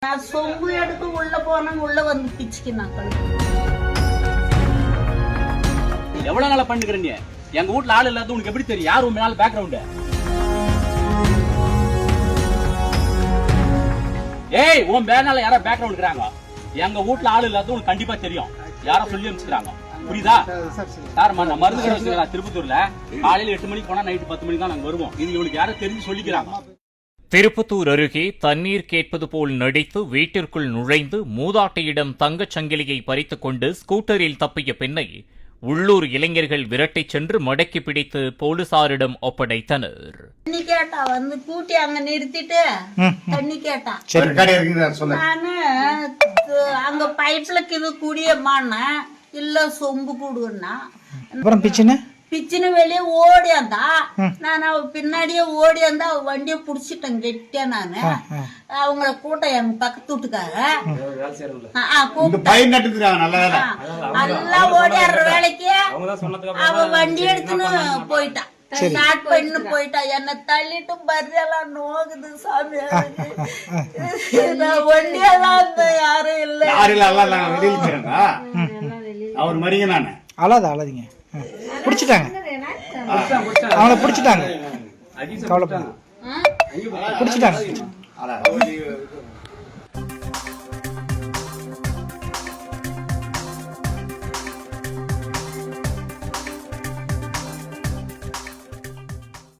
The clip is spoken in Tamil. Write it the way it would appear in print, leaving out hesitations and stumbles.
நான் சொம்பு எடுத்து உள்ள போனேன், உள்ள வந்து பிச்சுக்கினாங்க. எவ்வளவு நாளா பண்ணுகிற நீ? எங்க வீட்டுல ஆள் இல்லாத உனக்கு எப்படி தெரியும்? யார் உன் மேல பேக்ரவுண்ட்? ஏய், உன் மேல யாரா பேக்ரவுண்ட் இருக்கிறாங்க? எங்க வீட்டுல ஆள் இல்லாத உனக்கு கண்டிப்பா தெரியும். யாரோ சொல்லி அனுப்பிச்சுக்கிறாங்க. புரியுதா? சார், மருந்து கடை வச்சுக்கிறா திருப்பத்தூர்ல. காலையில 8 மணிக்கு போனா நைட்டு 10 மணிக்கு தான் நாங்க வருவோம். இது இவனுக்கு யாரும் தெரிஞ்சு சொல்லிக்கிறாங்க. திருப்பத்தூர் அருகே தண்ணீர் கேட்பது போல் நடித்து வீட்டிற்குள் நுழைந்து மூதாட்டியிடம் தங்கச் சங்கிலியை பறித்துக் கொண்டு ஸ்கூட்டரில் தப்பிய பெண்ணை உள்ளூர் இளைஞர்கள் விரட்டிச் சென்று மடக்கி பிடித்து போலீசாரிடம் ஒப்படைத்தனர். தண்ணி கேட்டா வந்து கூட்டி அங்க நிறுத்திட்டு தண்ணி கேட்டா. நானு அங்க பைப்ல இது குடியம்மான்னா இல்ல சொம்பு கூடுன்னா பிச்சின வெளியே ஓடியாந்தா. நான் அவ பின்னாடியே ஓடியாந்தா அவ வண்டிய புடிச்சிட்டேன் கெட்டியா. நானு அவங்கள கூட்டம் எங்க பக்கத்து வீட்டுக்கார நல்லா ஓடியாடுற வேலைக்கு அவ வண்டி எடுத்துன்னு போயிட்டான். ஸ்டார்ட் பண்ணு போயிட்டா. என்ன தள்ளிட்டு பரியெல்லாம் நோகுது சாமி. வண்டியெல்லாம் அந்த யாரும் இல்ல. அவர் மறிங்க நானு அழாதீங்க. பிடிச்சிட்டாங்க, அவங்கள பிடிச்சிட்டாங்க. கவலைப்பட பிடிச்சிட்டாங்க.